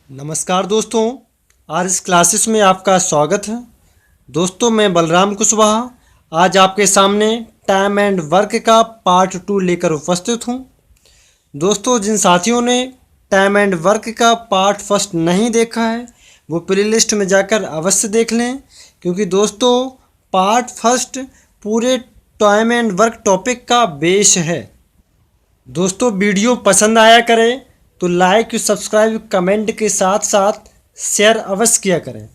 नमस्कार दोस्तों, आज इस क्लासेस में आपका स्वागत है। दोस्तों मैं बलराम कुशवाहा आज आपके सामने टाइम एंड वर्क का पार्ट 2 लेकर उपस्थित हूं। दोस्तों जिन साथियों ने टाइम एंड वर्क का पार्ट फर्स्ट नहीं देखा है वो प्लेलिस्ट में जाकर अवश्य देख लें, क्योंकि दोस्तों पार्ट फर्स्ट पूरे टाइम एंड वर्क टॉपिक का बेस है। दोस्तों वीडियो पसंद आया करें तो लाइक सब्सक्राइब कमेंट के साथ साथ शेयर अवश्य किया करें।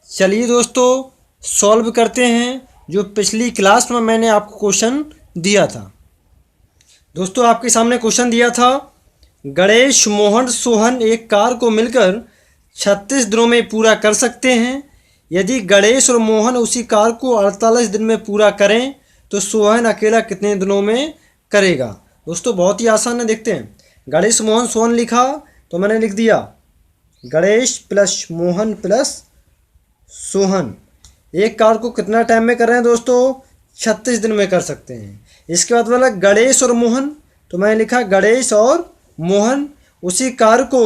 चलिए दोस्तों सॉल्व करते हैं जो पिछली क्लास में मैंने आपको क्वेश्चन दिया था। दोस्तों आपके सामने क्वेश्चन दिया था, गणेश मोहन सोहन एक कार को मिलकर 36 दिनों में पूरा कर सकते हैं। यदि गणेश और मोहन उसी कार को 48 दिन में पूरा करें तो सोहन अकेला कितने दिनों में करेगा। दोस्तों बहुत ही आसान है, देखते हैं। गणेश मोहन सोहन लिखा तो मैंने लिख दिया गणेश प्लस मोहन प्लस सोहन एक कार को कितना टाइम में कर रहे हैं दोस्तों, 36 दिन में कर सकते हैं। इसके बाद बोला गणेश और मोहन, तो मैंने लिखा गणेश और मोहन उसी कार को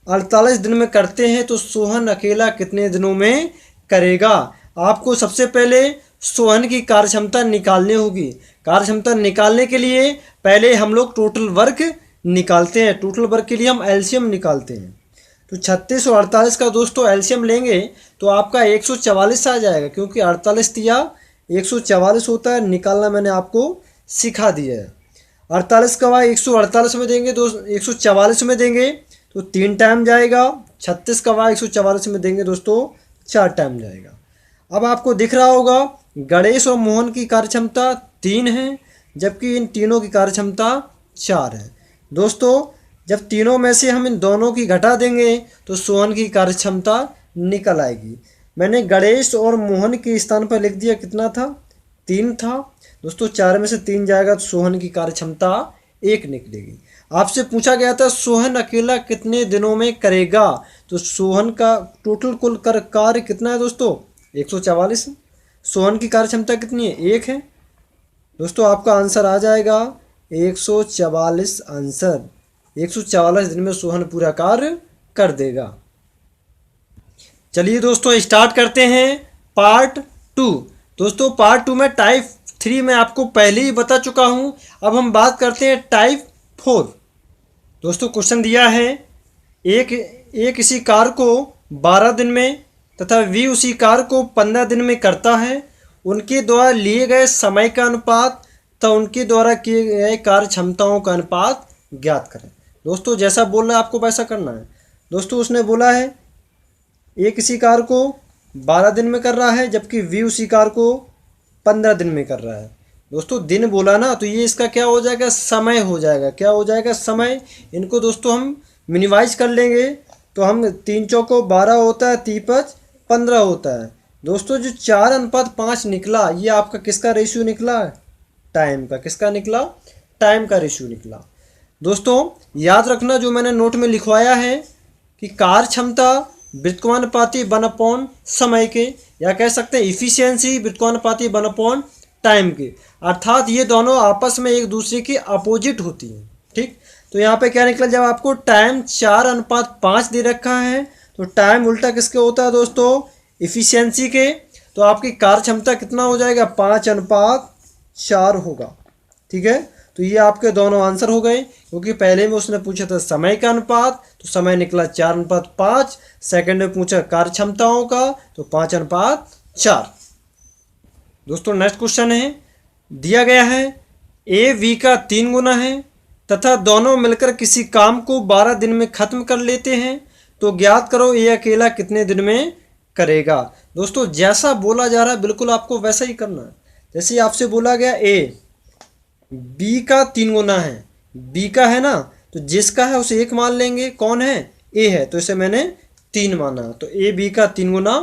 48 दिन में करते हैं तो सोहन अकेला कितने दिनों में करेगा। आपको सबसे पहले सोहन की कार्यक्षमता निकालनी होगी। कार्यक्षमता निकालने के लिए पहले हम लोग टोटल वर्क निकालते हैं। टोटल वर्क के लिए हम एलसीएम निकालते हैं। तो 36 और 48 का दोस्तों एलसीएम लेंगे तो आपका 144 आ जाएगा, क्योंकि 48 दिया 144 होता है। निकालना मैंने आपको सिखा दिया है। 48 का 148 में देंगे, 144 में देंगे तो 3 टाइम जाएगा। 36 का 144 में देंगे दोस्तों 4 टाइम जाएगा। अब आपको दिख रहा होगा गणेश और मोहन की कार्यक्षमता 3 है, जबकि इन तीनों की कार्यक्षमता 4 है। दोस्तों जब तीनों में से हम इन दोनों की घटा देंगे तो सोहन की कार्यक्षमता निकल आएगी। मैंने गणेश और मोहन के स्थान पर लिख दिया, कितना था, 3 था। दोस्तों 4 में से 3 जाएगा तो सोहन की कार्यक्षमता 1 निकलेगी। आपसे पूछा गया था सोहन अकेला कितने दिनों में करेगा, तो सोहन का टोटल कुल कार्य कितना है दोस्तों, 144। सोहन की कार्यक्षमता कितनी है, 1 है। दोस्तों आपका आंसर आ जाएगा 144 आंसर। 144 दिन में सोहन पूरा कार्य कर देगा। चलिए दोस्तों स्टार्ट करते हैं पार्ट 2। दोस्तों पार्ट 2 में टाइप 3 में आपको पहले ही बता चुका हूं। अब हम बात करते हैं टाइप 4। दोस्तों क्वेश्चन दिया है, एक इसी कार को 12 दिन में तथा वी उसी कार को 15 दिन में करता है। उनके द्वारा लिए गए समय का अनुपात तथा उनके द्वारा किए गए कार्य क्षमताओं का अनुपात ज्ञात करें। दोस्तों जैसा बोल रहा है आपको वैसा करना है। दोस्तों उसने बोला है एक इसी कार को 12 दिन में कर रहा है, जबकि वी उसी कार को 15 दिन में कर रहा है। दोस्तों दिन बोला ना, तो ये इसका क्या हो जाएगा, समय हो जाएगा। क्या हो जाएगा, समय। इनको दोस्तों हम मिनिमाइज कर लेंगे तो हम 3 चौको 12 होता है, 3 5 15 होता है। दोस्तों जो 4:5 निकला, ये आपका किसका रेशियो निकला है, टाइम का। किसका निकला, टाइम का रेशियो निकला। दोस्तों याद रखना जो मैंने नोट में लिखवाया है कि कार्य क्षमता व्युत्क्रमानुपाती 1/, समय के, या कह सकते हैं इफिशियंसी व्युत्क्रमानुपाती 1/, टाइम के। अर्थात ये दोनों आपस में एक दूसरे की अपोजिट होती हैं। ठीक, तो यहाँ पे क्या निकला, जब आपको टाइम 4:5 दे रखा है तो टाइम उल्टा किसके होता है दोस्तों, इफिशियंसी के। तो आपकी कार्य क्षमता कितना हो जाएगा, 5:4 होगा। ठीक है, तो ये आपके दोनों आंसर हो गए, क्योंकि पहले में उसने पूछा था समय का अनुपात तो समय निकला 4:5। सेकंड में पूछा कार्य क्षमताओं का तो 5:4। दोस्तों नेक्स्ट क्वेश्चन है, दिया गया है ए वी का 3 गुना है तथा दोनों मिलकर किसी काम को 12 दिन में खत्म कर लेते हैं, तो ज्ञात करो ये अकेला कितने दिन में करेगा। दोस्तों जैसा बोला जा रहा है बिल्कुल आपको वैसा ही करना है। जैसे आपसे बोला गया ए बी का 3 गुना है, बी का है ना, तो जिसका है उसे 1 मान लेंगे। कौन है, ए है, तो इसे मैंने 3 माना, तो ए बी का 3 गुना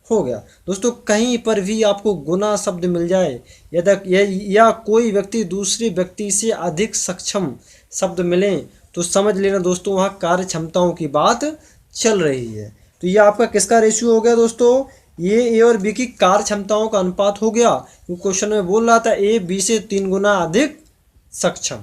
हो गया। दोस्तों कहीं पर भी आपको गुना शब्द मिल जाए या कोई व्यक्ति दूसरे व्यक्ति से अधिक सक्षम शब्द मिले तो समझ लेना दोस्तों वहाँ कार्य क्षमताओं की बात चल रही है। तो ये आपका किसका रेशियो हो गया दोस्तों, ये ए और बी की कार्य क्षमताओं का अनुपात हो गया। क्वेश्चन में बोल रहा था ए बी से 3 गुना अधिक सक्षम।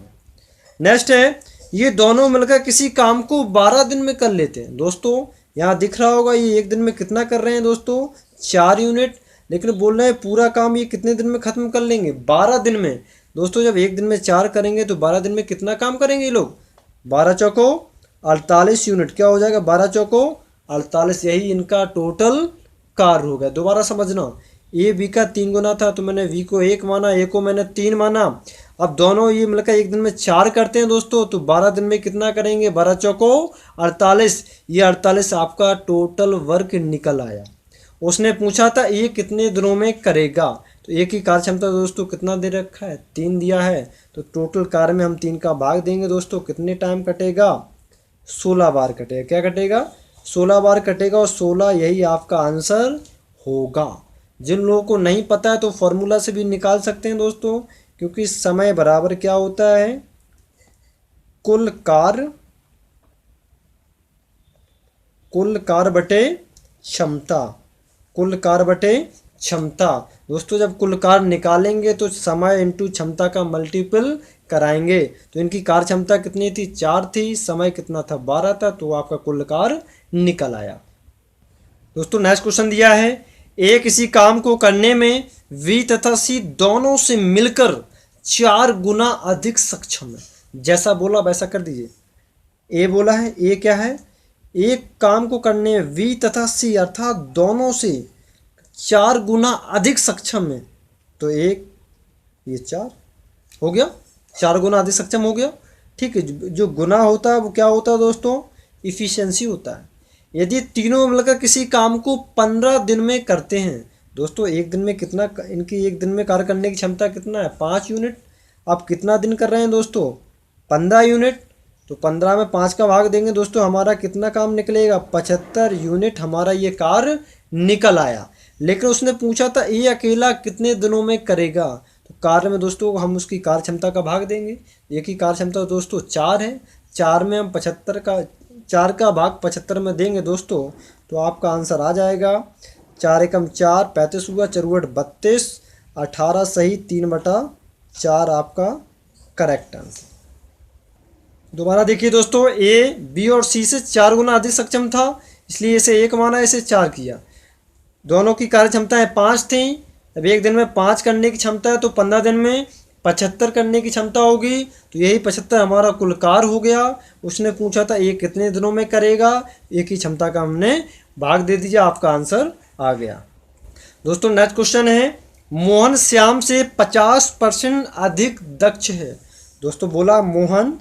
नेक्स्ट है, ये दोनों मिलकर किसी काम को 12 दिन में कर लेते हैं। दोस्तों यहाँ दिख रहा होगा ये एक दिन में कितना कर रहे हैं दोस्तों, 4 यूनिट। लेकिन बोल रहे हैं पूरा काम ये कितने दिन में ख़त्म कर लेंगे, 12 दिन में। दोस्तों जब एक दिन में 4 करेंगे तो 12 दिन में कितना काम करेंगे ये लोग, 12 चौको 48 यूनिट। क्या हो जाएगा, 12 चौको 48, यही इनका टोटल कार्य हो गया। दोबारा समझना, ए बी का 3 गुना था तो मैंने वी को 1 माना, ए को मैंने 3 माना। अब दोनों ये मिलकर एक दिन में 4 करते हैं दोस्तों, तो 12 दिन में कितना करेंगे, 12 चौको 48। ये 48 आपका टोटल वर्क निकल आया। उसने पूछा था ये कितने दिनों में करेगा, तो एक ही कार्य क्षमता दोस्तों कितना दे रखा है, 3 दिया है। तो टोटल कार्य में हम 3 का भाग देंगे दोस्तों, कितने टाइम कटेगा, 16 बार कटेगा। क्या कटेगा, 16 बार कटेगा, और 16 यही आपका आंसर होगा। जिन लोगों को नहीं पता है तो फॉर्मूला से भी निकाल सकते हैं दोस्तों, क्योंकि समय बराबर क्या होता है, कुल कार्य बटे क्षमता, कुल कार्य बटे क्षमता। दोस्तों जब कुल कार्य निकालेंगे तो समय इंटू क्षमता का मल्टीपल कराएंगे। तो इनकी कार्य क्षमता कितनी थी, 4 थी, समय कितना था, 12 था, तो आपका कुल कार्य निकल आया। दोस्तों नेक्स्ट क्वेश्चन दिया है, ए किसी काम को करने में बी तथा सी दोनों से मिलकर 4 गुना अधिक सक्षम है। जैसा बोला वैसा कर दीजिए। ए बोला है, ए क्या है, एक काम को करने में वी तथा सी अर्थात दोनों से 4 गुना अधिक सक्षम है। तो एक ये 4 हो गया, 4 गुना अधिक सक्षम हो गया। ठीक है, जो गुना होता है वो क्या होता है दोस्तों, इफिशियंसी होता है। यदि तीनों मिलकर किसी काम को 15 दिन में करते हैं, दोस्तों एक दिन में कितना, इनकी एक दिन में कार्य करने की क्षमता कितना है, 5 यूनिट। आप कितना दिन कर रहे हैं दोस्तों, 15 यूनिट। तो 15 में 5 का भाग देंगे दोस्तों, हमारा कितना काम निकलेगा, 75 यूनिट हमारा ये कार्य निकल आया। लेकिन उसने पूछा था ये अकेला कितने दिनों में करेगा, तो कार्य में दोस्तों हम उसकी कार्य क्षमता का भाग देंगे। एक ही कार्य क्षमता दोस्तों 4 है, 4 में हम 4 का भाग 75 में देंगे दोस्तों, तो आपका आंसर आ जाएगा 4 एकम 4, 35 हुआ, 4 32, 18 सही, 3/4 आपका करेक्ट आंसर। दोबारा देखिए दोस्तों, ए बी और सी से 4 गुना अधिक सक्षम था, इसलिए इसे 1 माना, इसे 4 किया। दोनों की कार्य क्षमताएँ 5 थी। अब एक दिन में 5 करने की क्षमता है, तो 15 दिन में 75 करने की क्षमता होगी, तो यही 75 हमारा कुल कार्य हो गया। उसने पूछा था ये कितने दिनों में करेगा, एक ही क्षमता का हमने भाग दे दीजिए, आपका आंसर आ गया। दोस्तों नेक्स्ट क्वेश्चन है, मोहन श्याम से 50% अधिक दक्ष है। दोस्तों बोला मोहन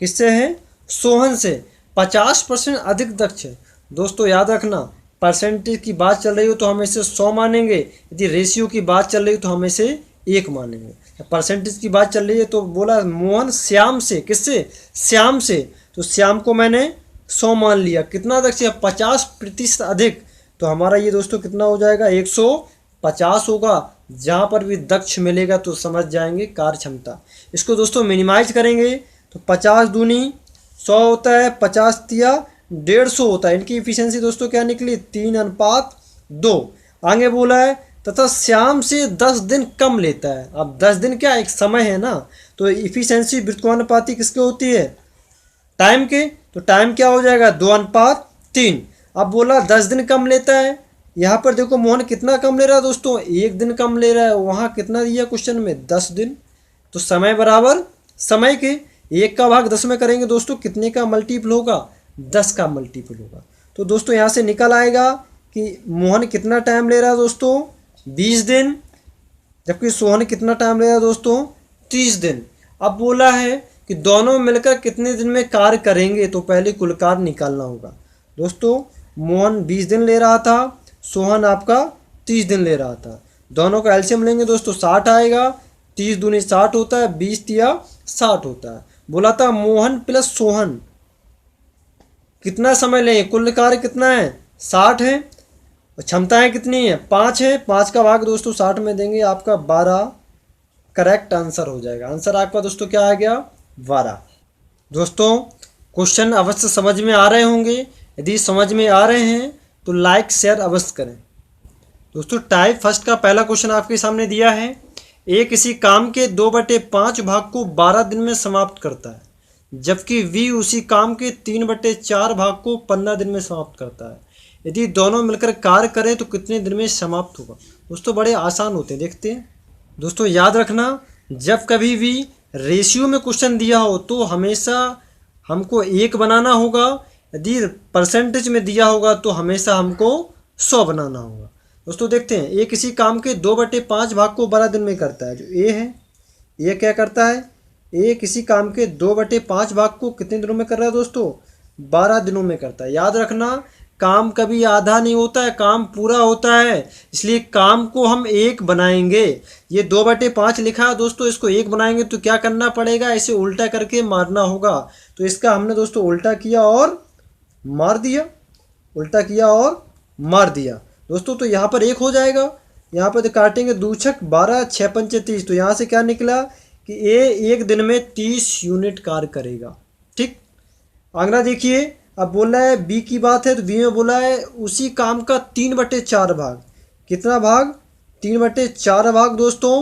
किससे है, सोहन से 50% अधिक दक्ष है। दोस्तों याद रखना, परसेंटेज की बात चल रही हो तो हम इसे 100 मानेंगे, यदि रेशियो की बात चल रही हो तो हम इसे 1 मानेंगे। परसेंटेज की बात चल रही है तो बोला मोहन श्याम से, किससे, श्याम से, तो श्याम को मैंने 100 मान लिया। कितना दक्ष है, 50% अधिक, तो हमारा ये दोस्तों कितना हो जाएगा, 150 होगा। जहाँ पर भी दक्ष मिलेगा तो समझ जाएंगे कार्य क्षमता। इसको दोस्तों मिनिमाइज करेंगे तो 50 दूनी 100 होता है, 50 तिया 150 होता है। इनकी इफिशियंसी दोस्तों क्या निकली, 3:2। आगे बोला है तथा श्याम से 10 दिन कम लेता है। अब 10 दिन क्या एक समय है ना, तो इफिशियंसी व्युत्क्रमानुपाती किसके होती है, टाइम के, तो टाइम क्या हो जाएगा, 2:3। अब बोला 10 दिन कम लेता है, यहाँ पर देखो मोहन कितना कम ले रहा है दोस्तों, 1 दिन कम ले रहा है। वहाँ कितना दिया क्वेश्चन में, 10 दिन। तो समय बराबर समय के 1 का भाग 10 में करेंगे दोस्तों, कितने का मल्टीपल होगा, 10 का मल्टीपल होगा। तो दोस्तों यहाँ से निकल आएगा कि मोहन कितना टाइम ले रहा है दोस्तों, 20 दिन, जबकि सोहन कितना टाइम ले रहा है दोस्तों, 30 दिन। अब बोला है कि दोनों मिलकर कितने दिन में कार्य करेंगे, तो पहले कुल कार्य निकालना होगा। दोस्तों मोहन 20 दिन ले रहा था, सोहन आपका 30 दिन ले रहा था। दोनों का एलसीएम लेंगे दोस्तों, 60 आएगा, 30 दूनी 60 होता है, 20 तिया 60 होता है। बोला था मोहन प्लस सोहन कितना समय लेंगे, कुल कार्य कितना है, 60 है, और क्षमताएँ कितनी है, 5 है। 5 का भाग दोस्तों 60 में देंगे, आपका 12 करेक्ट आंसर हो जाएगा। आंसर आपका दोस्तों क्या आ गया, 12। दोस्तों क्वेश्चन अवश्य समझ में आ रहे होंगे, यदि समझ में आ रहे हैं तो लाइक शेयर अवश्य करें। दोस्तों टाइप फर्स्ट का पहला क्वेश्चन आपके सामने दिया है, ए किसी काम के 2/5 भाग को 12 दिन में समाप्त करता है। जबकि वी उसी काम के 3/4 भाग को 15 दिन में समाप्त करता है। यदि दोनों मिलकर कार्य करें तो कितने दिन में समाप्त होगा। दोस्तों बड़े आसान होते हैं, देखते हैं। दोस्तों याद रखना, जब कभी भी रेशियो में क्वेश्चन दिया हो तो हमेशा हमको 1 बनाना होगा। यदि परसेंटेज में दिया होगा तो हमेशा हमको 100 बनाना होगा। दोस्तों देखते हैं, ए किसी काम के 2/5 भाग को 12 दिन में करता है। जो ए है, ये क्या करता है, ए किसी काम के 2/5 भाग को कितने दिनों में कर रहा है दोस्तों, 12 दिनों में करता है। याद रखना, काम कभी आधा नहीं होता है, काम पूरा होता है। इसलिए काम को हम 1 बनाएंगे। ये 2/5 लिखा है दोस्तों, इसको 1 बनाएंगे तो क्या करना पड़ेगा, इसे उल्टा करके मारना होगा। तो इसका हमने दोस्तों उल्टा किया और मार दिया, उल्टा किया और मार दिया दोस्तों। तो यहाँ पर 1 हो जाएगा। यहाँ पर काटेंगे 2 छक 12, 6 पंचे 30। तो यहाँ से क्या निकला कि ए 1 दिन में 30 यूनिट कार्य करेगा। ठीक, अगला देखिए, अब बोला है बी की बात है, तो बी में बोला है उसी काम का 3/4 भाग। कितना भाग, 3/4 भाग दोस्तों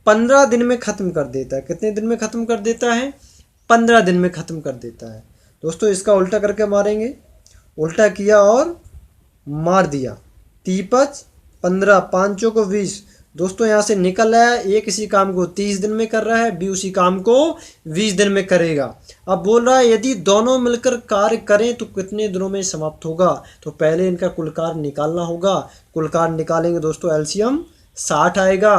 15 दिन में ख़त्म कर देता है। कितने दिन में ख़त्म कर देता है, 15 दिन में ख़त्म कर देता है। दोस्तों इसका उल्टा करके मारेंगे, उल्टा किया और मार दिया। 3×5 15, 5 को 20। दोस्तों यहाँ से निकल रहा है ए किसी काम को 30 दिन में कर रहा है, बी उसी काम को 20 दिन में करेगा। अब बोल रहा है यदि दोनों मिलकर कार्य करें तो कितने दिनों में समाप्त होगा। तो पहले इनका कुल कार्य निकालना होगा। कुल कार्य निकालेंगे दोस्तों, एलसीएम 60 आएगा।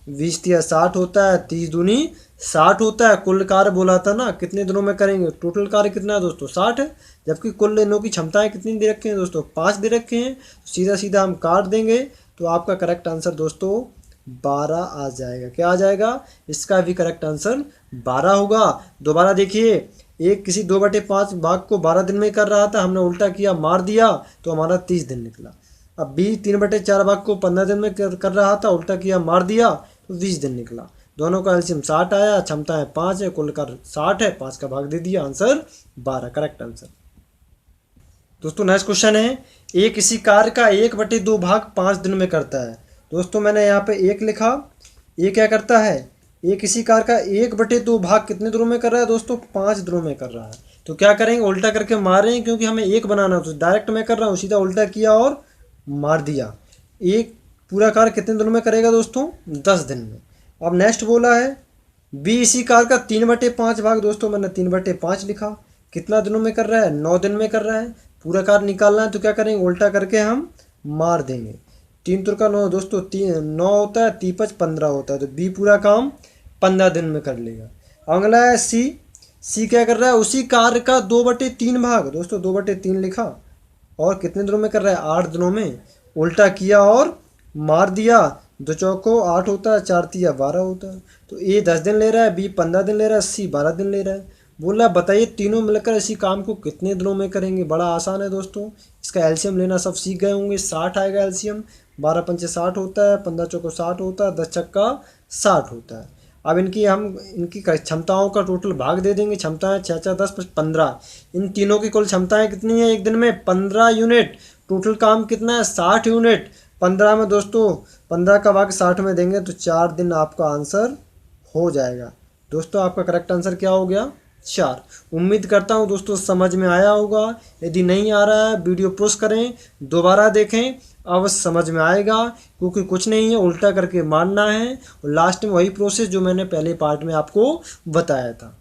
20 तिया 60 होता है, 30 दूनी 60 होता है। कुल कार्य बोला था ना कितने दिनों में करेंगे, टोटल कार्य कितना है दोस्तों 60 है। जबकि कुल इनों की क्षमताएं कितनी दे रखे हैं दोस्तों, 5 दे रखे हैं। सीधा सीधा हम काट देंगे तो आपका करेक्ट आंसर दोस्तों 12 आ जाएगा। क्या आ जाएगा, इसका भी करेक्ट आंसर 12 होगा। दोबारा देखिए, एक किसी 2/5 भाग को 12 दिन में कर रहा था, हमने उल्टा किया मार दिया तो हमारा 30 दिन निकला। अब बी 3/4 भाग को 15 दिन में कर रहा था, उल्टा किया मार दिया तो 20 दिन निकला। दोनों का एलसीएम 60 आया, क्षमता है 5 है, कुल कर 60 है, 5 का भाग दे दिया, आंसर 12 करेक्ट आंसर। दोस्तों नेक्स्ट क्वेश्चन है, ए किसी कार्य का 1/2 भाग 5 दिन में करता है। दोस्तों मैंने यहाँ पे 1 लिखा, ये क्या करता है, ए किसी कार्य का 1/2 भाग कितने दिनों में कर रहा है दोस्तों, 5 दिनों में कर रहा है। तो क्या करेंगे, उल्टा करके मार रहे हैं क्योंकि हमें 1 बनाना, तो डायरेक्ट मैं कर रहा हूँ, सीधा उल्टा किया और मार दिया। एक पूरा कार्य कितने दिनों में करेगा दोस्तों, 10 दिन में। अब नेक्स्ट बोला है बी इसी कार्य का 3/5 भाग। दोस्तों मैंने 3/5 लिखा, कितना दिनों में कर रहा है, 9 दिन में कर रहा है। पूरा कार्य निकालना है तो क्या करेंगे, उल्टा करके हम मार देंगे। 3 का 9 दोस्तों 9 होता है, 3×5 15 होता है। तो बी पूरा काम 15 दिन में कर लेगा। अगला है सी क्या कर रहा है, उसी कार्य का 2/3 भाग। दोस्तों 2/3 लिखा और कितने दिनों में कर रहा है, 8 दिनों में। उल्टा किया और मार दिया। 2 चौको 8 होता है, 4 तिया 12 होता है। तो ए 10 दिन ले रहा है, बी 15 दिन ले रहा है, सी 12 दिन ले रहा है। बोल रहा है बताइए तीनों मिलकर इसी काम को कितने दिनों में करेंगे। बड़ा आसान है दोस्तों, इसका एलसीएम लेना सब सीख गए होंगे। 60 आएगा एलसीएम, 12 पंचे 60 होता है, 15 चौको 60 होता है, 10 छक्का 60 होता है। अब इनकी क्षमताओं का टोटल भाग दे देंगे। क्षमताएं 6 6 10 15। इन तीनों की कुल क्षमताएं कितनी है एक दिन में, 15 यूनिट। टोटल काम कितना है, 60 यूनिट। 15 में दोस्तों 15 का भाग 60 में देंगे तो 4 दिन आपका आंसर हो जाएगा। दोस्तों आपका करेक्ट आंसर क्या हो गया, 4। उम्मीद करता हूँ दोस्तों समझ में आया होगा। यदि नहीं आ रहा है वीडियो पॉज करें, दोबारा देखें, अवश्य समझ में आएगा। क्योंकि कुछ नहीं है, उल्टा करके मारना है और लास्ट में वही प्रोसेस जो मैंने पहले पार्ट में आपको बताया था।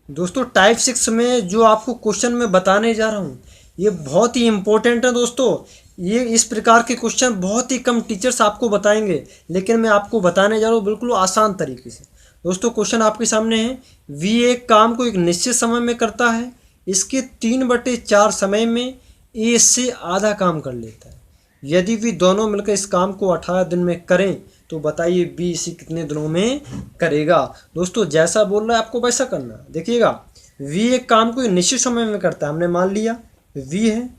दोस्तों टाइप 6 में जो आपको क्वेश्चन मैं बताने जा रहा हूँ ये बहुत ही इम्पोर्टेंट है दोस्तों। ये इस प्रकार के क्वेश्चन बहुत ही कम टीचर्स आपको बताएंगे, लेकिन मैं आपको बताने जा रहा हूँ बिल्कुल आसान तरीके से। दोस्तों क्वेश्चन आपके सामने है, वी एक काम को एक निश्चित समय में करता है, इसके 3/4 समय में ए इससे आधा काम कर लेता है। यदि वे दोनों मिलकर इस काम को 18 दिन में करें तो बताइए बी इसे कितने दिनों में करेगा। दोस्तों जैसा बोल रहा है आपको वैसा करना है। देखिएगा, वी एक काम को एक निश्चित समय में करता है, हमने मान लिया वी है,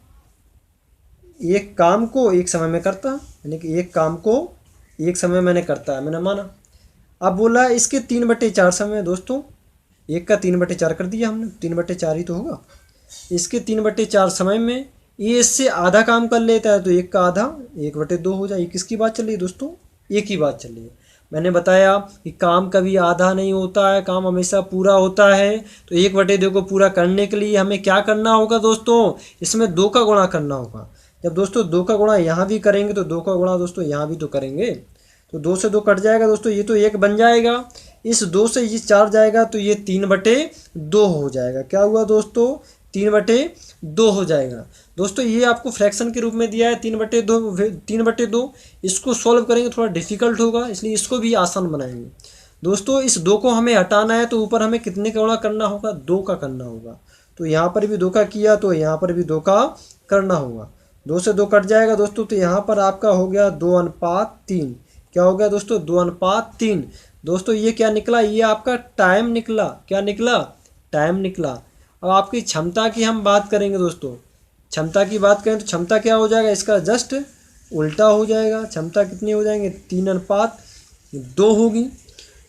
एक काम को एक समय में करता है, यानी कि एक काम को एक समय मैंने करता है, मैंने माना। अब बोला इसके 3/4 समय में। दोस्तों एक का 3/4 कर दिया हमने, 3/4 ही तो होगा। इसके 3/4 समय में ये इससे आधा काम कर लेता है, तो एक का आधा 1/2 हो जाए। किसकी बात चल रही है दोस्तों, एक ही बात चल रही है। मैंने बताया कि काम कभी आधा नहीं होता है, काम हमेशा पूरा होता है। तो 1/2 को पूरा करने के लिए हमें क्या करना होगा दोस्तों, इसमें 2 का गुणा करना होगा। जब दोस्तों 2 का गुणा यहाँ भी करेंगे तो 2 का गुणा दोस्तों यहाँ भी तो करेंगे, तो 2 से 2 कट जाएगा दोस्तों, ये तो 1 बन जाएगा। इस 2 से ये 4 जाएगा तो ये 3/2 हो जाएगा। क्या हुआ दोस्तों, 3/2 हो जाएगा। दोस्तों ये आपको फ्रैक्शन के रूप में दिया है 3/2। इसको सॉल्व करेंगे थोड़ा डिफिकल्ट होगा, इसलिए इसको भी आसान बनाएंगे। दोस्तों इस 2 को हमें हटाना है तो ऊपर हमें कितने का गुणा करना होगा, 2 का करना होगा। तो यहाँ पर भी 2 का किया तो यहाँ पर भी 2 का करना होगा। 2 से 2 कट जाएगा दोस्तों, तो यहाँ पर आपका हो गया 2:3। क्या हो गया दोस्तों, 2:3। दोस्तों ये क्या निकला, ये आपका टाइम निकला। क्या निकला, टाइम निकला। अब आपकी क्षमता की हम बात करेंगे दोस्तों, क्षमता की बात करें तो क्षमता क्या हो जाएगा, इसका जस्ट उल्टा हो जाएगा। क्षमता कितनी हो जाएंगे, 3:2 होगी।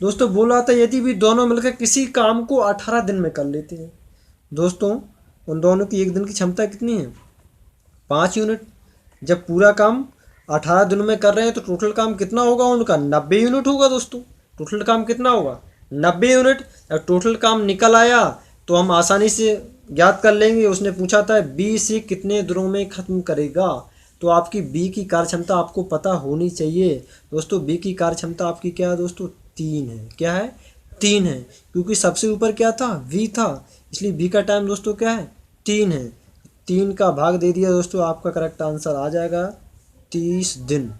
दोस्तों बोला था यदि भी दोनों मिलकर किसी काम को 18 दिन में कर लेते हैं, दोस्तों उन दोनों की एक दिन की क्षमता कितनी है, 5 यूनिट। जब पूरा काम 18 दिन में कर रहे हैं तो टोटल काम कितना होगा उनका, 90 यूनिट होगा दोस्तों। टोटल काम कितना होगा, 90 यूनिट। अब टोटल काम निकल आया तो हम आसानी से ज्ञात कर लेंगे। उसने पूछा था बी से कितने दिनों में ख़त्म करेगा, तो आपकी बी की कार्य क्षमता आपको पता होनी चाहिए। दोस्तों बी की कार्य क्षमता आपकी क्या है दोस्तों, 3 है। क्या है, 3 है, क्योंकि सबसे ऊपर क्या था, वी था, इसलिए बी का टाइम दोस्तों क्या है, 3 है। 3 का भाग दे दिया दोस्तों, आपका करेक्ट आंसर आ जाएगा 30 दिन।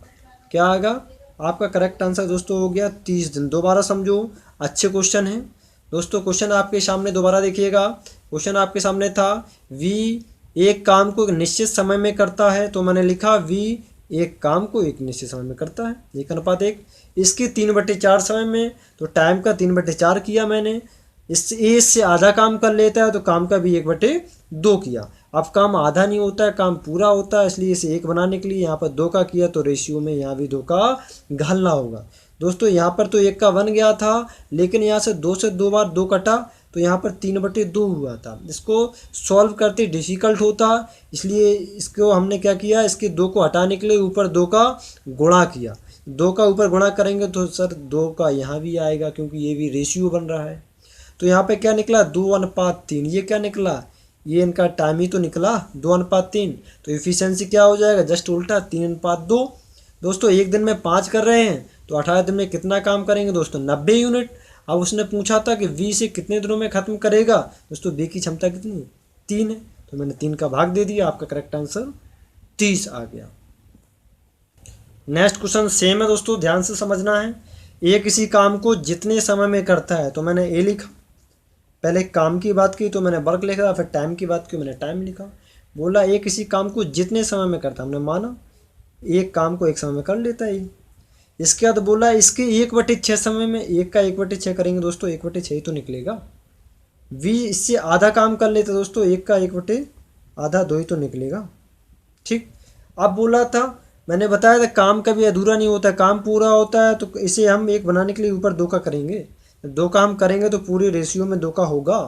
क्या आएगा, आपका करेक्ट आंसर दोस्तों हो गया 30 दिन। दोबारा समझो, अच्छे क्वेश्चन हैं दोस्तों। क्वेश्चन आपके सामने दोबारा देखिएगा। क्वेश्चन आपके सामने था वी एक काम को एक निश्चित समय में करता है, तो मैंने लिखा वी एक काम को एक निश्चित समय में करता है, 1:1। इसके 3/4 समय में, तो टाइम का 3/4 किया मैंने। इससे आधा काम कर लेता है तो काम का भी 1/2 किया। अब काम आधा नहीं होता है, काम पूरा होता है, इसलिए इसे 1 बनाने के लिए यहाँ पर 2 का किया, तो रेशियो में यहाँ भी 2 का घालना होगा। दोस्तों यहाँ पर तो 1 का बन गया था, लेकिन यहाँ से 2 से 2 बार 2 कटा तो यहाँ पर 3/2 हुआ था। इसको सॉल्व करते डिफ़िकल्ट होता, इसलिए इसको हमने क्या किया, इसके 2 को हटाने के लिए ऊपर 2 का गुणा किया। 2 का ऊपर गुणा करेंगे तो सर 2 का यहाँ भी आएगा, क्योंकि ये भी रेशियो बन रहा है। तो यहाँ पे क्या निकला, 2:3। ये क्या निकला, ये इनका टाइम ही तो निकला, 2:3। तो इफ़िशियंसी क्या हो जाएगा, जस्ट उल्टा, 3:2। दोस्तों एक दिन में 5 कर रहे हैं तो 18 दिन में कितना काम करेंगे दोस्तों, 90 यूनिट। अब उसने पूछा था कि वी से कितने दिनों में ख़त्म करेगा, दोस्तों वी की क्षमता कितनी है, 3 है, तो मैंने 3 का भाग दे दिया, आपका करेक्ट आंसर 30 आ गया। नेक्स्ट क्वेश्चन सेम है दोस्तों, ध्यान से समझना है। ए किसी काम को जितने समय में करता है, तो मैंने ए लिखा। पहले काम की बात की तो मैंने वर्क लिखा, फिर टाइम की बात की मैंने टाइम लिखा। बोला ए किसी काम को जितने समय में करता है, हमने माना एक काम को एक समय में कर लेता है। इसके बाद बोला इसके 1/6 समय में, 1 का 1/6 करेंगे दोस्तों, 1/6 तो निकलेगा। वी इससे आधा काम कर लेते दोस्तों, 1 का 1/आधा 2 ही तो निकलेगा। ठीक, अब बोला था, मैंने बताया था काम कभी अधूरा नहीं होता, काम पूरा होता है, तो इसे हम 1 बनाने के लिए ऊपर 2 का करेंगे। 2 का हम करेंगे तो पूरी रेशियो में 2 का होगा।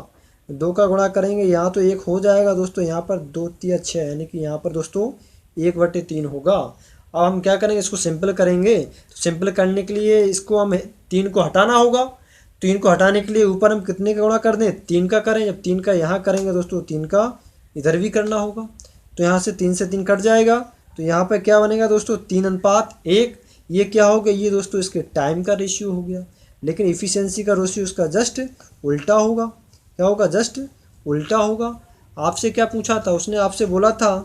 2 का गुणा करेंगे, यहाँ तो 1 हो जाएगा दोस्तों, यहाँ पर 2 3 6, यानी कि यहाँ पर दोस्तों 1/3 होगा। अब हम क्या करेंगे, इसको सिंपल करेंगे। तो सिंपल करने के लिए इसको हम 3 को हटाना होगा। 3 को हटाने के लिए ऊपर हम कितने का गुणा कर दें, 3 का करें। जब 3 का यहाँ करेंगे दोस्तों, 3 का इधर भी करना होगा, तो यहाँ से 3 से 3 कट जाएगा। तो यहाँ पर क्या बनेगा दोस्तों, 3:1। ये क्या हो गया, ये दोस्तों इसके टाइम का रेशियो हो गया, लेकिन इफ़िशियंसी का रेशियो उसका जस्ट उल्टा होगा। क्या होगा, जस्ट उल्टा होगा। आपसे क्या पूछा था, उसने आपसे बोला था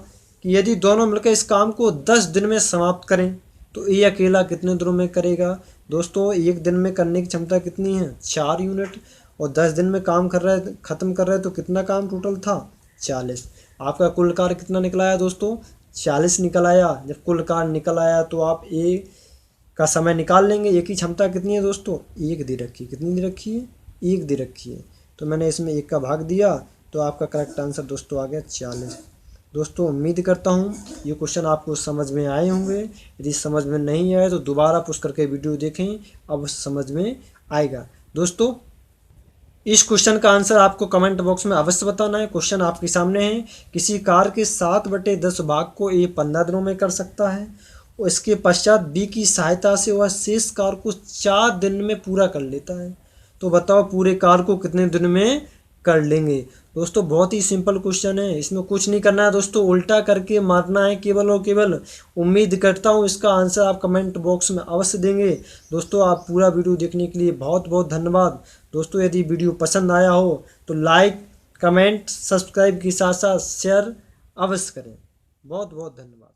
कि यदि दोनों मिलकर इस काम को 10 दिन में समाप्त करें तो ये अकेला कितने दिनों में करेगा। दोस्तों 1 दिन में करने की क्षमता कितनी है, 4 यूनिट, और 10 दिन में काम कर रहा है, ख़त्म कर रहा है, तो कितना काम टोटल था, 40। आपका कुल कार्य कितना निकल आया दोस्तों, 40 निकल आया। जब कुल कार्य निकल आया तो आप ए का समय निकाल लेंगे। एक की क्षमता कितनी है दोस्तों, 1 दे रखी है। कितनी दे रखी है, 1 दे रखी है, तो मैंने इसमें 1 का भाग दिया, तो आपका करेक्ट आंसर दोस्तों आ गया 40। दोस्तों उम्मीद करता हूँ ये क्वेश्चन आपको समझ में आए होंगे। यदि समझ में नहीं आए तो दोबारा पुश करके वीडियो देखें, अब समझ में आएगा। दोस्तों इस क्वेश्चन का आंसर आपको कमेंट बॉक्स में अवश्य बताना है। क्वेश्चन आपके सामने है, किसी कार के 7/10 भाग को ये 15 दिनों में कर सकता है और इसके पश्चात बी की सहायता से वह शेष कार्य को 4 दिन में पूरा कर लेता है। तो बताओ पूरे कार्य को कितने दिन में कर लेंगे। दोस्तों बहुत ही सिंपल क्वेश्चन है, इसमें कुछ नहीं करना है दोस्तों, उल्टा करके मारना है केवल और केवल। उम्मीद करता हूँ इसका आंसर आप कमेंट बॉक्स में अवश्य देंगे। दोस्तों आप पूरा वीडियो देखने के लिए बहुत बहुत धन्यवाद। दोस्तों यदि वीडियो पसंद आया हो तो लाइक, कमेंट, सब्सक्राइब के साथ साथ शेयर अवश्य करें। बहुत बहुत धन्यवाद।